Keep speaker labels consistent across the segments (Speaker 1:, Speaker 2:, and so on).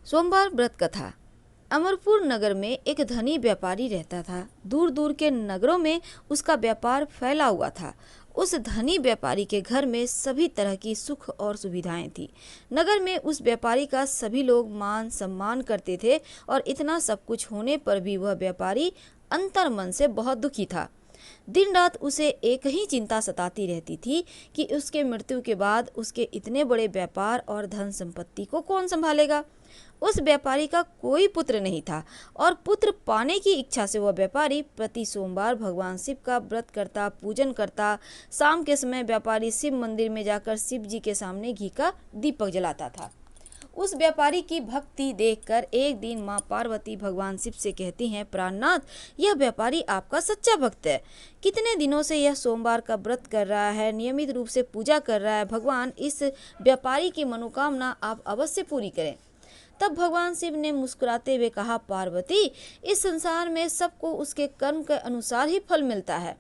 Speaker 1: सोमवार व्रत कथा। अमरपुर नगर में एक धनी व्यापारी रहता था। दूर दूर के नगरों में उसका व्यापार फैला हुआ था। उस धनी व्यापारी के घर में सभी तरह की सुख और सुविधाएं थी। नगर में उस व्यापारी का सभी लोग मान सम्मान करते थे और इतना सब कुछ होने पर भी वह व्यापारी अंतर मन से बहुत दुखी था। दिन रात उसे एक ही चिंता सताती रहती थी कि उसके मृत्यु के बाद उसके इतने बड़े व्यापार और धन संपत्ति को कौन संभालेगा। उस व्यापारी का कोई पुत्र नहीं था और पुत्र पाने की इच्छा से वह व्यापारी प्रति सोमवार भगवान शिव का व्रत करता, पूजन करता। शाम के समय व्यापारी शिव मंदिर में जाकर शिव जी के सामने घी का दीपक जलाता था। उस व्यापारी की भक्ति देखकर एक दिन माँ पार्वती भगवान शिव से कहती हैं, प्राणनाथ, यह व्यापारी आपका सच्चा भक्त है। कितने दिनों से यह सोमवार का व्रत कर रहा है, नियमित रूप से पूजा कर रहा है। भगवान, इस व्यापारी की मनोकामना आप अवश्य पूरी करें। तब भगवान शिव ने मुस्कुराते हुए कहा, पार्वती, इस संसार में सबको उसके कर्म के अनुसार ही फल मिलता है।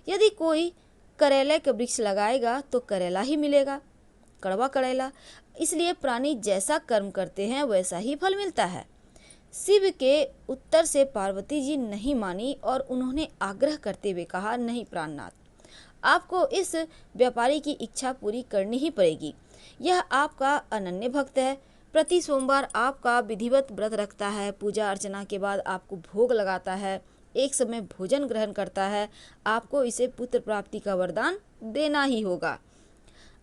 Speaker 1: यदि कोई करेले का वृक्ष लगाएगा तो करेला ही मिलेगा, कड़वा करेला। इसलिए प्राणी जैसा कर्म करते हैं वैसा ही फल मिलता है। शिव के उत्तर से पार्वती जी नहीं मानी और उन्होंने आग्रह करते हुए कहा, नहीं प्राणनाथ, आपको इस व्यापारी की इच्छा पूरी करनी ही पड़ेगी। यह आपका अनन्य भक्त है। प्रति सोमवार आपका विधिवत व्रत रखता है, पूजा अर्चना के बाद आपको भोग लगाता है, एक समय भोजन ग्रहण करता है। आपको इसे पुत्र प्राप्ति का वरदान देना ही होगा।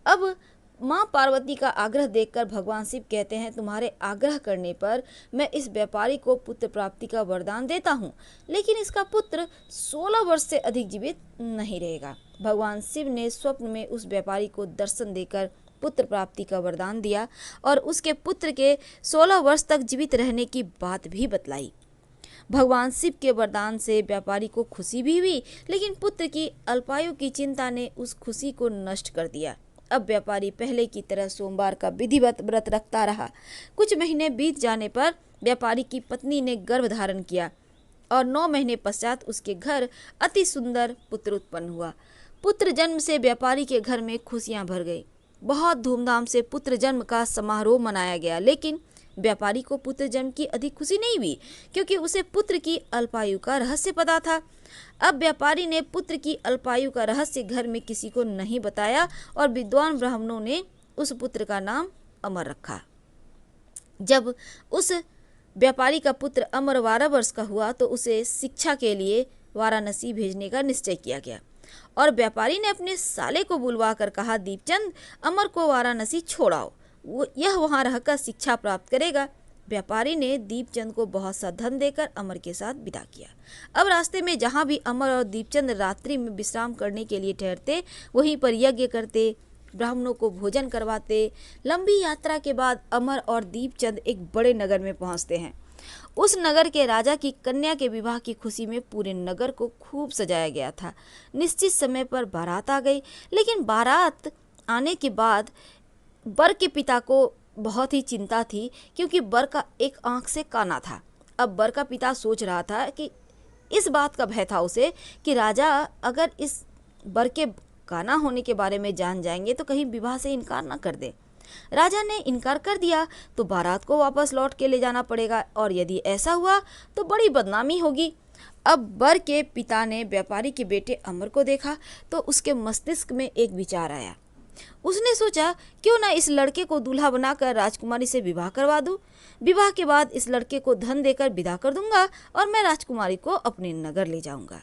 Speaker 1: अब माँ पार्वती का आग्रह देखकर भगवान शिव कहते हैं, तुम्हारे आग्रह करने पर मैं इस व्यापारी को पुत्र प्राप्ति का वरदान देता हूँ, लेकिन इसका पुत्र 16 वर्ष से अधिक जीवित नहीं रहेगा। भगवान शिव ने स्वप्न में उस व्यापारी को दर्शन देकर पुत्र प्राप्ति का वरदान दिया और उसके पुत्र के 16 वर्ष तक जीवित रहने की बात भी बतलाई। भगवान शिव के वरदान से व्यापारी को खुशी भी हुई, लेकिन पुत्र की अल्पायु की चिंता ने उस खुशी को नष्ट कर दिया। अब व्यापारी पहले की तरह सोमवार का विधिवत व्रत रखता रहा। कुछ महीने बीत जाने पर व्यापारी की पत्नी ने गर्भ धारण किया और 9 महीने पश्चात उसके घर अति सुंदर पुत्र उत्पन्न हुआ। पुत्र जन्म से व्यापारी के घर में खुशियां भर गई। बहुत धूमधाम से पुत्र जन्म का समारोह मनाया गया, लेकिन व्यापारी को पुत्र जन्म की अधिक खुशी नहीं हुई, क्योंकि उसे पुत्र की अल्पायु का रहस्य पता था। अब व्यापारी ने पुत्र की अल्पायु का रहस्य घर में किसी को नहीं बताया और विद्वान ब्राह्मणों ने उस पुत्र का नाम अमर रखा। जब उस व्यापारी का पुत्र अमर 12 वर्ष का हुआ तो उसे शिक्षा के लिए वाराणसी भेजने का निश्चय किया गया और व्यापारी ने अपने साले को बुलवा कर कहा, दीपचंद, अमर को वाराणसी छोड़ाओ, यह वहां रहकर शिक्षा प्राप्त करेगा। व्यापारी ने दीपचंद को बहुत सा धन देकर अमर के साथ विदा किया। अब रास्ते में जहां भी अमर और दीपचंद रात्रि में विश्राम करने के लिए ठहरते, वहीं पर यज्ञ करते, ब्राह्मणों को भोजन करवाते। लंबी यात्रा के बाद अमर और दीपचंद एक बड़े नगर में पहुंचते हैं। उस नगर के राजा की कन्या के विवाह की खुशी में पूरे नगर को खूब सजाया गया था। निश्चित समय पर बारात आ गई, लेकिन बारात आने के बाद वर के पिता को बहुत ही चिंता थी, क्योंकि वर का एक आंख से काना था। अब वर का पिता सोच रहा था कि इस बात का भय था उसे कि राजा अगर इस वर के काना होने के बारे में जान जाएंगे तो कहीं विवाह से इनकार न कर दे। राजा ने इनकार कर दिया तो बारात को वापस लौट के ले जाना पड़ेगा और यदि ऐसा हुआ तो बड़ी बदनामी होगी। अब वर के पिता ने व्यापारी के बेटे अमर को देखा तो उसके मस्तिष्क में एक विचार आया। उसने सोचा, क्यों ना इस लड़के को दूल्हा बनाकर राजकुमारी से विवाह करवा दूं। विवाह के बाद इस लड़के को धन देकर विदा कर दूंगा और मैं राजकुमारी को अपने नगर ले जाऊंगा।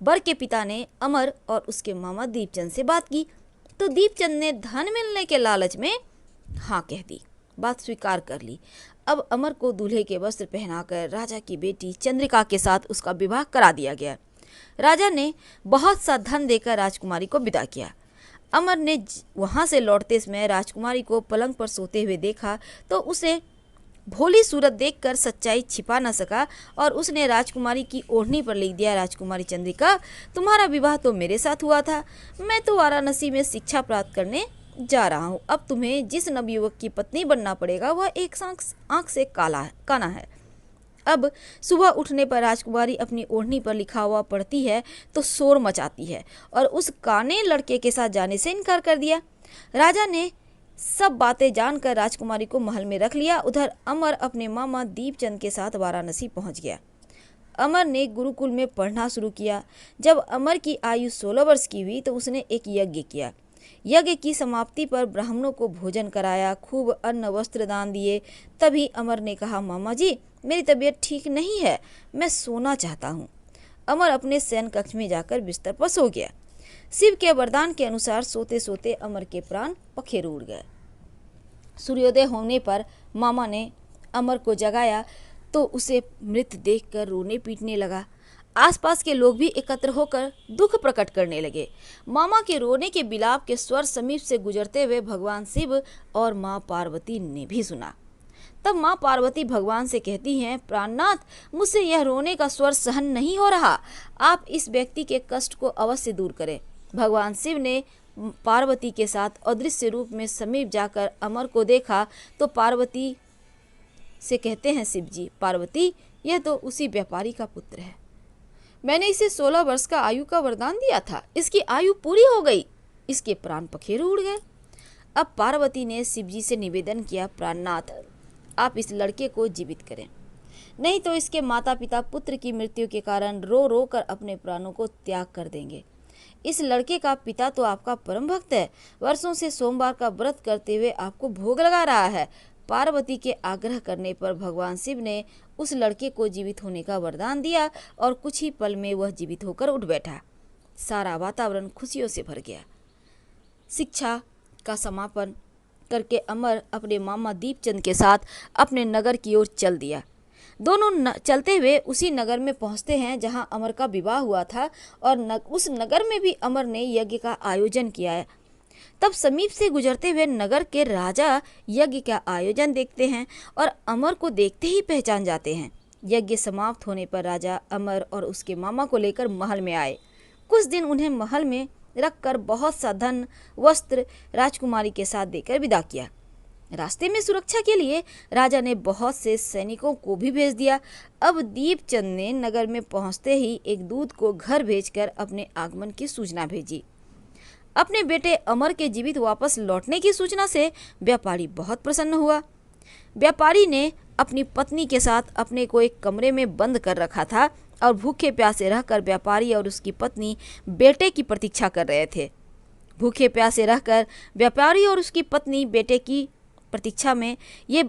Speaker 1: वर के पिता ने अमर और उसके मामा दीपचंद से बात की तो दीपचंद ने धन मिलने के लालच में हाँ कह दी, बात स्वीकार कर ली। अब अमर को दूल्हे के वस्त्र पहनाकर राजा की बेटी चंद्रिका के साथ उसका विवाह करा दिया गया। राजा ने बहुत सा धन देकर राजकुमारी को विदा किया। अमर ने वहां से लौटते समय राजकुमारी को पलंग पर सोते हुए देखा तो उसे भोली सूरत देखकर सच्चाई छिपा न सका और उसने राजकुमारी की ओढ़नी पर लिख दिया, राजकुमारी चंद्रिका, तुम्हारा विवाह तो मेरे साथ हुआ था। मैं तो वाराणसी में शिक्षा प्राप्त करने जा रहा हूँ। अब तुम्हें जिस नवयुवक की पत्नी बनना पड़ेगा वह एक आंख से काना है। अब सुबह उठने पर राजकुमारी अपनी ओढ़नी पर लिखा हुआ पढ़ती है तो शोर मचाती है और उस काने लड़के के साथ जाने से इनकार कर दिया। राजा ने सब बातें जानकर राजकुमारी को महल में रख लिया। उधर अमर अपने मामा दीपचंद के साथ वाराणसी पहुंच गया। अमर ने गुरुकुल में पढ़ना शुरू किया। जब अमर की आयु 16 वर्ष की हुई तो उसने एक यज्ञ किया। यज्ञ की समाप्ति पर ब्राह्मणों को भोजन कराया, खूब अन्न वस्त्र दान दिए। तभी अमर ने कहा, मामा जी मेरी तबीयत ठीक नहीं है, मैं सोना चाहता हूँ। अमर अपने शयन कक्ष में जाकर बिस्तर पर सो गया। शिव के वरदान के अनुसार सोते सोते अमर के प्राण पखेरु उड़ गए। सूर्योदय होने पर मामा ने अमर को जगाया तो उसे मृत देखकर रोने पीटने लगा। आसपास के लोग भी एकत्र होकर दुख प्रकट करने लगे। मामा के रोने के बिलाप के स्वर समीप से गुजरते हुए भगवान शिव और माँ पार्वती ने भी सुना। तब माँ पार्वती भगवान से कहती हैं, प्राणनाथ, मुझसे यह रोने का स्वर सहन नहीं हो रहा, आप इस व्यक्ति के कष्ट को अवश्य दूर करें। भगवान शिव ने पार्वती के साथ अदृश्य रूप में समीप जाकर अमर को देखा तो पार्वती से कहते हैं, शिव जी, पार्वती, यह तो उसी व्यापारी का पुत्र है। मैंने इसे 16 वर्ष का आयु का वरदान दिया था, इसकी आयु पूरी हो गई, इसके प्राण पखेरु उड़ गए। अब पार्वती ने शिव जी से निवेदन किया, प्राणनाथ, आप इस लड़के को जीवित करें, नहीं तो इसके माता पिता पुत्र की मृत्यु के कारण रो रो कर अपने प्राणों को त्याग कर देंगे। इस लड़के का पिता तो आपका परम भक्त है, वर्षों से सोमवार का व्रत करते हुए आपको भोग लगा रहा है। पार्वती के आग्रह करने पर भगवान शिव ने उस लड़के को जीवित होने का वरदान दिया और कुछ ही पल में वह जीवित होकर उठ बैठा। सारा वातावरण खुशियों से भर गया। शिक्षा का समापन करके अमर अपने मामा दीपचंद के साथ अपने नगर की ओर चल दिया। दोनों चलते हुए उसी नगर में पहुंचते हैं जहां अमर का विवाह हुआ था और उस नगर में भी अमर ने यज्ञ का आयोजन किया है। तब समीप से गुजरते हुए नगर के राजा यज्ञ का आयोजन देखते हैं और अमर को देखते ही पहचान जाते हैं। यज्ञ समाप्त होने पर राजा अमर और उसके मामा को लेकर महल में आए। कुछ दिन उन्हें महल में रखकर बहुत सा धन वस्त्र राजकुमारी के साथ देकर विदा किया। रास्ते में सुरक्षा के लिए राजा ने बहुत से सैनिकों को भी भेज दिया। अब दीपचंद ने नगर में पहुंचते ही एक दूत को घर भेजकर अपने आगमन की सूचना भेजी। अपने बेटे अमर के जीवित वापस लौटने की सूचना से व्यापारी बहुत प्रसन्न हुआ। व्यापारी ने अपनी पत्नी के साथ अपने को एक कमरे में बंद कर रखा था और भूखे प्यासे रहकर व्यापारी और उसकी पत्नी बेटे की प्रतीक्षा कर रहे थे। भूखे प्यासे रहकर व्यापारी और उसकी पत्नी बेटे की प्रतीक्षा में ये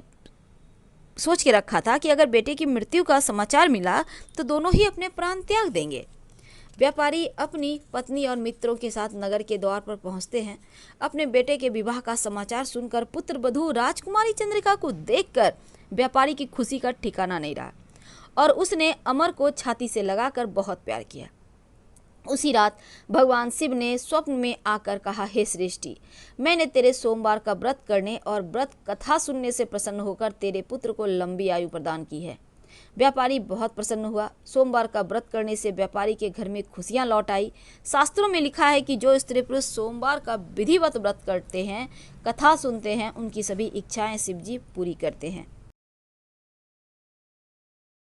Speaker 1: सोच के रखा था कि अगर बेटे की मृत्यु का समाचार मिला तो दोनों ही अपने प्राण त्याग देंगे। व्यापारी अपनी पत्नी और मित्रों के साथ नगर के द्वार पर पहुंचते हैं। अपने बेटे के विवाह का समाचार सुनकर पुत्र वधू राजकुमारी चंद्रिका को देखकर व्यापारी की खुशी का ठिकाना नहीं रहा और उसने अमर को छाती से लगाकर बहुत प्यार किया। उसी रात भगवान शिव ने स्वप्न में आकर कहा, हे श्रेष्ठी, मैंने तेरे सोमवार का व्रत करने और व्रत कथा सुनने से प्रसन्न होकर तेरे पुत्र को लंबी आयु प्रदान की है। व्यापारी बहुत प्रसन्न हुआ। सोमवार का व्रत करने से व्यापारी के घर में खुशियां लौट आई। शास्त्रों में लिखा है कि जो स्त्री पुरुष सोमवार का विधिवत व्रत करते हैं, कथा सुनते हैं, उनकी सभी इच्छाएं शिव जी पूरी करते हैं।